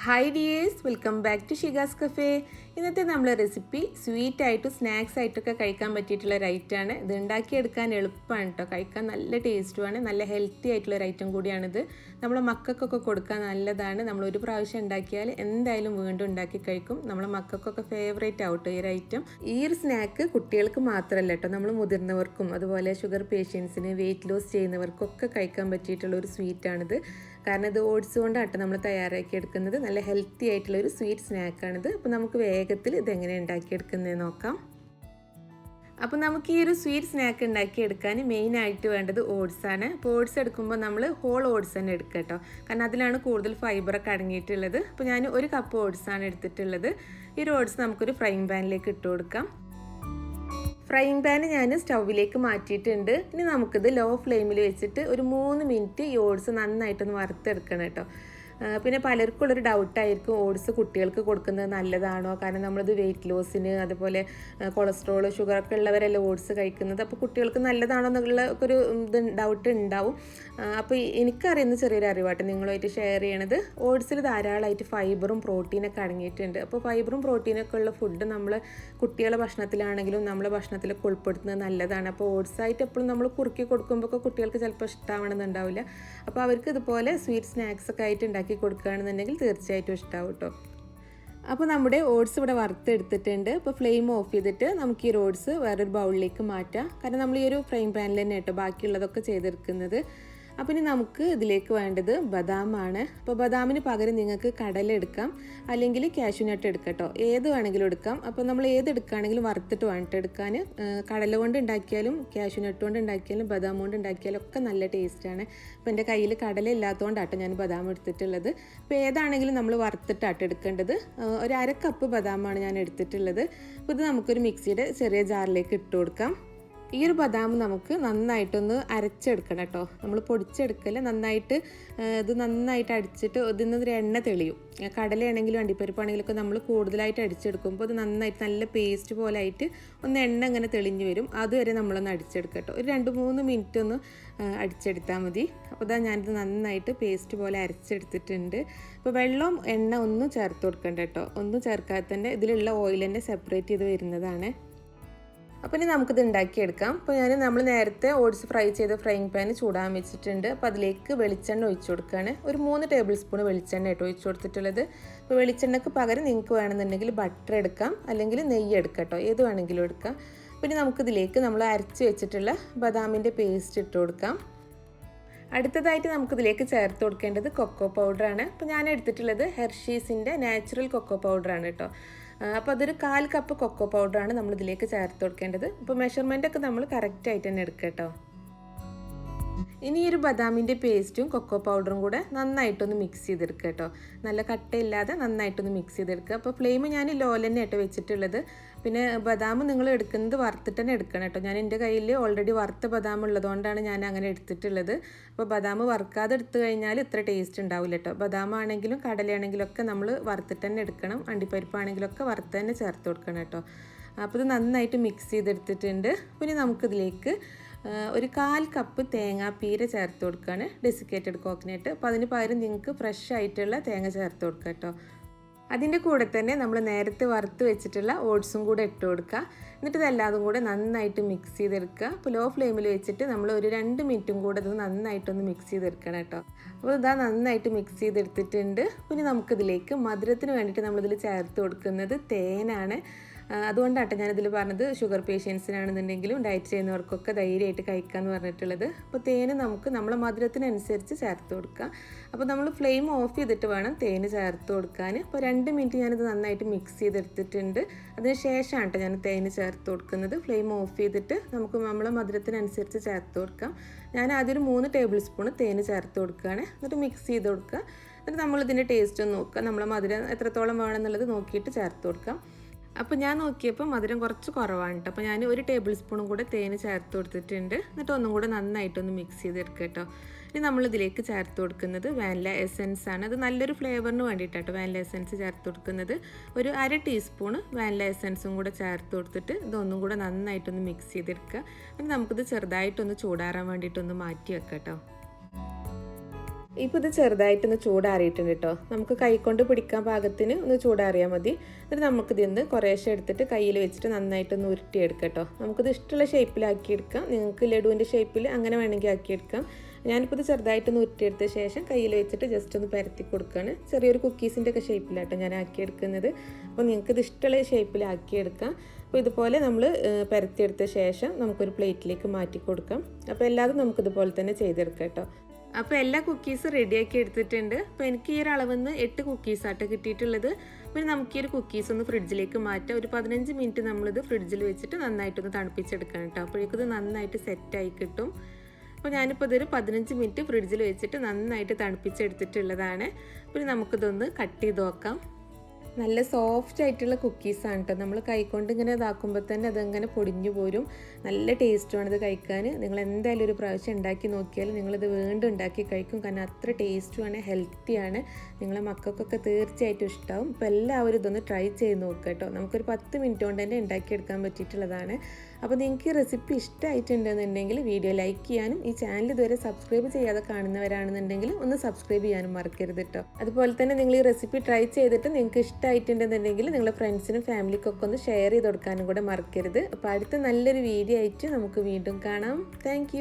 Hi dears, welcome back to Shikascafe. ഇന്നത്തെ നമ്മുടെ recipe sweet ആയിട്ട് സ്നാക്സ് ആയിട്ടൊക്കെ കഴിക്കാൻ പറ്റിയിട്ടുള്ള ഒരു ഐറ്റമാണ്. ഇത് ഉണ്ടാക്കിയെടുക്കാൻ എളുപ്പമാണ് കേട്ടോ. കഴിക്കാൻ നല്ല ടേസ്റ്റുമാണ്, നല്ല ഹെൽത്തി ആയിട്ടുള്ള ഒരു ഐറ്റം കൂടിയാണിത്. നമ്മളെ മക്കൾക്കൊക്കെ കൊടുക്കാൻ നല്ലതാണ്. നമ്മൾ ഒരു പ്രാവശ്യം ഉണ്ടാക്കിയാൽ എന്തായാലും വീണ്ടും ഉണ്ടാക്കി കഴിക്കും. നമ്മളെ മക്കൾക്കൊക്കെ ഫേവറേറ്റ് ആവട്ടെ ഈ ഒരു ഐറ്റം. ഈ ഒരു സ്നാക്ക് കുട്ടികൾക്ക് മാത്രമല്ല കേട്ടോ, നമ്മൾ മുതിർന്നവർക്കും അതുപോലെ ഷുഗർ പേഷ്യൻസിന് വെയിറ്റ് ലോസ് ചെയ്യുന്നവർക്കൊക്കെ കഴിക്കാൻ പറ്റിയിട്ടുള്ള ഒരു സ്വീറ്റാണിത്. കാരണം ഇത് ഓട്സ് കൊണ്ടാട്ടോ നമ്മൾ തയ്യാറാക്കി എടുക്കുന്നത്. നല്ല ഹെൽത്തി ആയിട്ടുള്ള ഒരു സ്വീറ്റ് സ്നാക്കാണിത്. അപ്പോൾ നമുക്ക് വേഗത്തിൽ ഇതെങ്ങനെ ഉണ്ടാക്കിയെടുക്കുന്നതെന്ന് നോക്കാം. അപ്പോൾ നമുക്ക് ഈ ഒരു സ്വീറ്റ് സ്നാക്ക് ഉണ്ടാക്കിയെടുക്കാൻ മെയിനായിട്ട് വേണ്ടത് ഓട്സ് ആണ്. അപ്പോൾ ഓട്സ് എടുക്കുമ്പോൾ നമ്മൾ ഹോൾ ഓട്സ് തന്നെ എടുക്കുക കേട്ടോ, കാരണം അതിലാണ് കൂടുതൽ ഫൈബറൊക്കെ അടങ്ങിയിട്ടുള്ളത്. അപ്പോൾ ഞാൻ 1 കപ്പ് ഓട്സാണ് എടുത്തിട്ടുള്ളത്. ഈ ഒരു ഓട്സ് നമുക്കൊരു ഫ്രൈങ് പാനിലേക്ക് ഇട്ട് കൊടുക്കാം. ഫ്രൈങ് പാൻ ഞാൻ സ്റ്റൗവിലേക്ക് മാറ്റിയിട്ടുണ്ട്. ഇനി നമുക്കിത് ലോ ഫ്ലെയിമിൽ വെച്ചിട്ട് ഒരു 3 മിനിറ്റ് ഈ ഓട്സ് നന്നായിട്ടൊന്ന് വറുത്തെടുക്കണം കേട്ടോ. പിന്നെ പലർക്കും ഉള്ളൊരു ഡൗട്ടായിരിക്കും ഓട്സ് കുട്ടികൾക്ക് കൊടുക്കുന്നത് നല്ലതാണോ, കാരണം നമ്മളിത് വെയിറ്റ് ലോസിന് അതുപോലെ കൊളസ്ട്രോൾ ഷുഗറൊക്കെ ഉള്ളവരല്ലേ ഓട്സ് കഴിക്കുന്നത്, അപ്പോൾ കുട്ടികൾക്ക് നല്ലതാണോ എന്നുള്ള ഒരു ഡൗട്ട് ഉണ്ടാവും. അപ്പോൾ എനിക്കറിയുന്ന ചെറിയൊരു അറിവാട്ടെ നിങ്ങളുമായിട്ട് ഷെയർ ചെയ്യണത്. ഓട്സിൽ ധാരാളമായിട്ട് ഫൈബറും പ്രോട്ടീനൊക്കെ അടങ്ങിയിട്ടുണ്ട്. അപ്പോൾ ഫൈബറും പ്രോട്ടീനൊക്കെ ഉള്ള ഫുഡ് നമ്മൾ കുട്ടികളുടെ ഭക്ഷണത്തിലാണെങ്കിലും നമ്മളെ ഭക്ഷണത്തിലൊക്കെ ഉൾപ്പെടുത്തുന്നത് നല്ലതാണ്. അപ്പോൾ ഓട്സായിട്ട് എപ്പോഴും നമ്മൾ കുറുക്കി കൊടുക്കുമ്പോൾ കുട്ടികൾക്ക് ചിലപ്പോൾ ഇഷ്ടമാവണമെന്നുണ്ടാവില്ല. അപ്പോൾ അവർക്ക് ഇതുപോലെ സ്വീറ്റ് സ്നാക്സ് ഒക്കെ ആയിട്ട് ഉണ്ടാക്കി കൊടുക്കുകയാണെന്നുണ്ടെങ്കിൽ തീർച്ചയായിട്ടും ഇഷ്ടമാവും കേട്ടോ. അപ്പോൾ നമ്മുടെ ഓട്സ് ഇവിടെ വറുത്തെടുത്തിട്ടുണ്ട്. അപ്പോൾ ഫ്ലെയിം ഓഫ് ചെയ്തിട്ട് നമുക്ക് ഈ ഓട്സ് വേറൊരു ബൗളിലേക്ക് മാറ്റാം. കാരണം നമ്മൾ ഈ ഒരു ഫ്രൈങ് പാനിൽ തന്നെ കേട്ടോ ബാക്കിയുള്ളതൊക്കെ ചെയ്തെടുക്കുന്നത്. അപ്പോൾ ഇനി നമുക്ക് ഇതിലേക്ക് വേണ്ടത് ബദാമാണ്. അപ്പോൾ ബദാമിന് പകരം നിങ്ങൾക്ക് കടല എടുക്കാം, അല്ലെങ്കിൽ കാഷ്യൂനട്ട് എടുക്കാം കേട്ടോ. ഏത് വേണമെങ്കിലും എടുക്കാം. അപ്പോൾ നമ്മൾ ഏത് എടുക്കുകയാണെങ്കിലും വറുത്തിട്ട് വേണ്ടിട്ട് എടുക്കാൻ. കടല കൊണ്ട് ഉണ്ടാക്കിയാലും കാഷ്യൂനട്ട് കൊണ്ട് ഉണ്ടാക്കിയാലും ബദാം കൊണ്ട് ഉണ്ടാക്കിയാലും ഒക്കെ നല്ല ടേസ്റ്റാണ്. അപ്പോൾ എൻ്റെ കയ്യിൽ കടല ഇല്ലാത്തതുകൊണ്ടാട്ടോ ഞാൻ ബദാം എടുത്തിട്ടുള്ളത്. അപ്പോൾ ഏതാണെങ്കിലും നമ്മൾ വറുത്തിട്ടാട്ടോ എടുക്കേണ്ടത്. ഒരു 1/2 കപ്പ് ബദാമാണ് ഞാൻ എടുത്തിട്ടുള്ളത്. അപ്പോൾ ഇത് നമുക്കൊരു മിക്സിയുടെ ചെറിയ ജാറിലേക്ക് ഇട്ട് കൊടുക്കാം. ഈ ഒരു ബദാം നമുക്ക് നന്നായിട്ടൊന്ന് അരച്ചെടുക്കണം കേട്ടോ. നമ്മൾ പൊടിച്ചെടുക്കല് നന്നായിട്ട് ഇത് നന്നായിട്ട് അടിച്ചിട്ട് ഇതിൽ നിന്നൊരു എണ്ണ തെളിയും. കടലയാണെങ്കിലും അണ്ടിപ്പരിപ്പാണെങ്കിലും ഒക്കെ നമ്മൾ കൂടുതലായിട്ട് അടിച്ചെടുക്കുമ്പോൾ അത് നന്നായിട്ട് നല്ല പേസ്റ്റ് പോലെ ആയിട്ട് ഒന്ന് എണ്ണ ഇങ്ങനെ തെളിഞ്ഞ് വരും. അതുവരെ നമ്മളൊന്ന് അടിച്ചെടുക്കുക കേട്ടോ. ഒരു 2-3 മിനിറ്റ് ഒന്ന് അടിച്ചെടുത്താൽ മതി. അപ്പോൾ ഇതാ ഞാനിത് നന്നായിട്ട് പേസ്റ്റ് പോലെ അരച്ചെടുത്തിട്ടുണ്ട്. അപ്പോൾ വെള്ളം എണ്ണ ഒന്നും ചേർത്ത് കൊടുക്കണ്ട കേട്ടോ. ഒന്നും ചേർക്കാതെ തന്നെ ഇതിലുള്ള ഓയിൽ തന്നെ സെപ്പറേറ്റ് ചെയ്ത് വരുന്നതാണ്. അപ്പോൾ ഇനി നമുക്കിത് ഉണ്ടാക്കിയെടുക്കാം. അപ്പോൾ നമ്മൾ നേരത്തെ ഓട്സ് ഫ്രൈ ചെയ്ത ഫ്രൈങ് പാൻ ചൂടാൻ വെച്ചിട്ടുണ്ട്. അപ്പോൾ അതിലേക്ക് വെളിച്ചെണ്ണ ഒഴിച്ചു കൊടുക്കുകയാണ്. ഒരു 3 ടേബിൾ സ്പൂൺ വെളിച്ചെണ്ണ ആയിട്ട് ഒഴിച്ചു കൊടുത്തിട്ടുള്ളത്. അപ്പോൾ വെളിച്ചെണ്ണയ്ക്ക് പകരം നിങ്ങൾക്ക് വേണമെന്നുണ്ടെങ്കിൽ ബട്ടർ എടുക്കാം, അല്ലെങ്കിൽ നെയ്യ് എടുക്കാം കേട്ടോ. ഏത് വേണമെങ്കിലും എടുക്കാം. പിന്നെ നമുക്കിതിലേക്ക് നമ്മൾ അരച്ച് വെച്ചിട്ടുള്ള ബദാമിൻ്റെ പേസ്റ്റ് ഇട്ട് കൊടുക്കാം. അടുത്തതായിട്ട് നമുക്കിതിലേക്ക് ചേർത്ത് കൊടുക്കേണ്ടത് കൊക്കോ പൗഡറാണ്. അപ്പോൾ ഞാൻ എടുത്തിട്ടുള്ളത് ഹെർഷീസിൻ്റെ നാച്ചുറൽ കൊക്കോ പൗഡറാണ് കേട്ടോ. അപ്പോൾ അതൊരു 1/4 കപ്പ് കൊക്കോ പൗഡറാണ് നമ്മളിതിലേക്ക് ചേർത്ത് കൊടുക്കേണ്ടത്. അപ്പോൾ മെഷർമെൻറ്റൊക്കെ നമ്മൾ കറക്റ്റായിട്ട് തന്നെ എടുക്കുക കേട്ടോ. ഇനി ഈ ഒരു ബദാമിൻ്റെ പേസ്റ്റും കൊക്കോ പൗഡറും കൂടെ നന്നായിട്ടൊന്ന് മിക്സ് ചെയ്തെടുക്കുക കേട്ടോ. നല്ല കട്ടയില്ലാതെ നന്നായിട്ടൊന്ന് മിക്സ് ചെയ്തെടുക്കുക. അപ്പോൾ ഫ്ലെയിം ഞാൻ ലോയിൽ തന്നെ ആയിട്ട് വെച്ചിട്ടുള്ളത്. പിന്നെ ബദാം നിങ്ങൾ എടുക്കുന്നത് വറുത്തിട്ട് തന്നെ എടുക്കണം കേട്ടോ. ഞാൻ എൻ്റെ കയ്യിൽ ഓൾറെഡി വറുത്ത ബദാം ഉള്ളതുകൊണ്ടാണ് ഞാൻ അങ്ങനെ എടുത്തിട്ടുള്ളത്. അപ്പോൾ ബദാം വറുക്കാതെ എടുത്തു കഴിഞ്ഞാൽ ഇത്ര ടേസ്റ്റ് ഉണ്ടാവില്ല കേട്ടോ. ബദാം ആണെങ്കിലും കടലയാണെങ്കിലും ഒക്കെ നമ്മൾ വറുത്തിട്ട് തന്നെ എടുക്കണം. അണ്ടിപ്പരിപ്പാണെങ്കിലൊക്കെ വറുത്ത് തന്നെ ചേർത്ത് കൊടുക്കണം കേട്ടോ. അപ്പോൾ ഇത് നന്നായിട്ട് മിക്സ് ചെയ്തെടുത്തിട്ടുണ്ട്. പിന്നെ നമുക്കിതിലേക്ക് ഒരു 1/4 കപ്പ് തേങ്ങാപ്പീര ചേർത്ത് കൊടുക്കുകയാണ്, ഡെസിക്കേറ്റഡ് കോക്കനട്ട്. അപ്പോൾ അതിന് പകരം നിങ്ങൾക്ക് ഫ്രഷ് ആയിട്ടുള്ള തേങ്ങ ചേർത്ത് കൊടുക്കുക കേട്ടോ. അതിൻ്റെ കൂടെ തന്നെ നമ്മൾ നേരത്തെ വറുത്ത് വെച്ചിട്ടുള്ള ഓട്സും കൂടെ ഇട്ട് കൊടുക്കുക. എന്നിട്ട് ഇതെല്ലാതും കൂടെ നന്നായിട്ട് മിക്സ് ചെയ്തെടുക്കുക. അപ്പോൾ ലോ ഫ്ലെയിമിൽ വെച്ചിട്ട് നമ്മൾ ഒരു 2 മിനിറ്റും കൂടെ ഇത് നന്നായിട്ടൊന്ന് മിക്സ് ചെയ്തെടുക്കണം കേട്ടോ. അപ്പോൾ ഇതാ നന്നായിട്ട് മിക്സ് ചെയ്തെടുത്തിട്ടുണ്ട്. പിന്നെ നമുക്കിതിലേക്ക് മധുരത്തിന് വേണ്ടിയിട്ട് നമ്മളിതിൽ ചേർത്ത് കൊടുക്കുന്നത് തേനാണ്. അതുകൊണ്ടാട്ടോ ഞാനിതിൽ പറഞ്ഞത് ഷുഗർ പേഷ്യൻസിനാണെന്നുണ്ടെങ്കിലും ഡയറ്റ് ചെയ്യുന്നവർക്കൊക്കെ ധൈര്യമായിട്ട് കഴിക്കാമെന്ന് പറഞ്ഞിട്ടുള്ളത്. അപ്പോൾ തേന് നമുക്ക് നമ്മളെ മധുരത്തിനനുസരിച്ച് ചേർത്ത് കൊടുക്കുക. അപ്പോൾ നമ്മൾ ഫ്ലെയിം ഓഫ് ചെയ്തിട്ട് വേണം തേന് ചേർത്ത് കൊടുക്കാൻ. അപ്പോൾ 2 മിനിറ്റ് ഞാനിത് നന്നായിട്ട് മിക്സ് ചെയ്തെടുത്തിട്ടുണ്ട്. അതിന് ശേഷമാണ് കേട്ടോ ഞാൻ തേന് ചേർത്ത് കൊടുക്കുന്നത്. ഫ്ലെയിം ഓഫ് ചെയ്തിട്ട് നമുക്ക് നമ്മളെ മധുരത്തിനനുസരിച്ച് ചേർത്ത് കൊടുക്കാം. ഞാൻ ആദ്യം ഒരു 3 ടേബിൾ സ്പൂൺ തേന് ചേർത്ത് കൊടുക്കുകയാണ്. എന്നിട്ട് മിക്സ് ചെയ്ത് കൊടുക്കുക. എന്നിട്ട് നമ്മളിതിൻ്റെ ടേസ്റ്റ് ഒന്ന് നോക്കുക. നമ്മളെ മധുരം എത്രത്തോളം വേണമെന്നുള്ളത് നോക്കിയിട്ട് ചേർത്ത് കൊടുക്കാം. അപ്പോൾ ഞാൻ നോക്കിയപ്പോൾ മധുരം കുറച്ച് കുറവാണ് കേട്ടോ. അപ്പോൾ ഞാൻ 1 ടേബിൾ സ്പൂണും കൂടെ തേന് ചേർത്ത് കൊടുത്തിട്ടുണ്ട്. എന്നിട്ട് ഒന്നും കൂടെ നന്നായിട്ടൊന്ന് മിക്സ് ചെയ്തെടുക്കുക കേട്ടോ. ഇനി നമ്മളിതിലേക്ക് ചേർത്ത് കൊടുക്കുന്നത് വാനില എസൻസ് ആണ്. അത് നല്ലൊരു ഫ്ലേവറിന് വേണ്ടിയിട്ടാട്ടോ വാനില എസൻസ് ചേർത്ത് കൊടുക്കുന്നത്. ഒരു 1/2 ടീസ്പൂണ് വാനില എസൻസും കൂടെ ചേർത്ത് കൊടുത്തിട്ട് ഇതൊന്നും കൂടെ നന്നായിട്ടൊന്ന് മിക്സ് ചെയ്തെടുക്കുക. എന്നിട്ട് നമുക്കിത് ചെറുതായിട്ടൊന്ന് ചൂടാറാൻ വേണ്ടിയിട്ടൊന്ന് മാറ്റി വെക്കാം കേട്ടോ. ഇപ്പോൾ ഇത് ചെറുതായിട്ടൊന്ന് ചൂടാറിയിട്ടുണ്ട് കേട്ടോ. നമുക്ക് കൈകൊണ്ട് പിടിക്കാൻ പാകത്തിന് ഒന്ന് ചൂടാറിയാൽ മതി. എന്നിട്ട് നമുക്കിത് ഇന്ന് കുറേശ്ശെ എടുത്തിട്ട് കയ്യിൽ വെച്ചിട്ട് നന്നായിട്ടൊന്ന് ഉരുട്ടിയെടുക്കാം കേട്ടോ. നമുക്കിത് ഇഷ്ടമുള്ള ഷേപ്പിലാക്കിയെടുക്കാം. നിങ്ങൾക്ക് ലഡുവിൻ്റെ ഷേപ്പിൽ അങ്ങനെ വേണമെങ്കിൽ ആക്കിയെടുക്കാം. ഞാനിപ്പോൾ ഇത് ചെറുതായിട്ടൊന്ന് ഉരുട്ടിയെടുത്ത ശേഷം കയ്യിൽ വെച്ചിട്ട് ജസ്റ്റ് ഒന്ന് പരത്തി കൊടുക്കുകയാണ്. ചെറിയൊരു കുക്കീസിൻ്റെ ഒക്കെ ഷേപ്പിലാട്ടോ ഞാൻ ആക്കിയെടുക്കുന്നത്. അപ്പോൾ നിങ്ങൾക്കിത് ഇഷ്ടമുള്ള ഷേപ്പിലാക്കിയെടുക്കാം. അപ്പോൾ ഇതുപോലെ നമ്മൾ പരത്തിയെടുത്ത ശേഷം നമുക്കൊരു പ്ലേറ്റിലേക്ക് മാറ്റി കൊടുക്കാം. അപ്പോൾ എല്ലാതും നമുക്കിതുപോലെ തന്നെ ചെയ്തെടുക്കാം കേട്ടോ. അപ്പോൾ എല്ലാ കുക്കീസും റെഡിയാക്കി എടുത്തിട്ടുണ്ട്. അപ്പോൾ എനിക്ക് ഈ ഒരു അളവിന്ന് 8 കുക്കീസാട്ടോ കിട്ടിയിട്ടുള്ളത്. പിന്നെ നമുക്ക് ഈ ഒരു കുക്കീസ് ഒന്ന് ഫ്രിഡ്ജിലേക്ക് മാറ്റാം. ഒരു 15 മിനിറ്റ് നമ്മളിത് ഫ്രിഡ്ജിൽ വെച്ചിട്ട് നന്നായിട്ടൊന്ന് തണുപ്പിച്ചെടുക്കണം കേട്ടോ. അപ്പോഴേക്കും ഇത് നന്നായിട്ട് സെറ്റായി കിട്ടും. അപ്പോൾ ഞാനിപ്പോൾ ഇതൊരു 15 മിനിറ്റ് ഫ്രിഡ്ജിൽ വെച്ചിട്ട് നന്നായിട്ട് തണുപ്പിച്ചെടുത്തിട്ടുള്ളതാണ്. പിന്നെ നമുക്കിതൊന്ന് കട്ട് ചെയ്ത് നോക്കാം. നല്ല സോഫ്റ്റ് ആയിട്ടുള്ള കുക്കീസാണ് കേട്ടോ. നമ്മൾ കൈകൊണ്ട് ഇങ്ങനെ ഇതാക്കുമ്പോൾ തന്നെ അതങ്ങനെ പൊടിഞ്ഞു പോരും. നല്ല ടേസ്റ്റുമാണ് ഇത് കഴിക്കാൻ. നിങ്ങൾ എന്തായാലും ഒരു പ്രാവശ്യം ഉണ്ടാക്കി നോക്കിയാൽ നിങ്ങളിത് വീണ്ടും ഉണ്ടാക്കി കഴിക്കും. കാരണം അത്ര ടേസ്റ്റുമാണ്, ഹെൽത്തിയാണ്. നിങ്ങളെ മക്കൾക്കൊക്കെ തീർച്ചയായിട്ടും ഇഷ്ടമാവും. അപ്പോൾ എല്ലാവരും ഇതൊന്ന് ട്രൈ ചെയ്ത് നോക്കുക കേട്ടോ. നമുക്കൊരു 10 മിനിറ്റ് കൊണ്ട് തന്നെ ഉണ്ടാക്കിയെടുക്കാൻ പറ്റിയിട്ടുള്ളതാണ്. അപ്പോൾ നിങ്ങൾക്ക് ഈ റെസിപ്പി ഇഷ്ടമായിട്ടുണ്ടെന്നുണ്ടെങ്കിൽ വീഡിയോ ലൈക്ക് ചെയ്യാനും ഈ ചാനൽ ഇതുവരെ സബ്സ്ക്രൈബ് ചെയ്യാതെ കാണുന്നവരാണെന്നുണ്ടെങ്കിൽ ഒന്ന് സബ്സ്ക്രൈബ് ചെയ്യാനും മറക്കരുത് കേട്ടോ. അതുപോലെ തന്നെ നിങ്ങൾ ഈ റെസിപ്പി ട്രൈ ചെയ്തിട്ട് നിങ്ങൾക്ക് ഇഷ്ടമായിട്ടുണ്ടെന്നുണ്ടെങ്കിൽ നിങ്ങളുടെ ഫ്രണ്ട്സിനും ഫാമിലിക്കൊക്കെ ഒന്ന് ഷെയർ ചെയ്ത് കൊടുക്കാനും കൂടെ മറക്കരുത്. അപ്പോൾ അടുത്ത നല്ലൊരു വീഡിയോ ആയിട്ട് നമുക്ക് വീണ്ടും കാണാം. താങ്ക്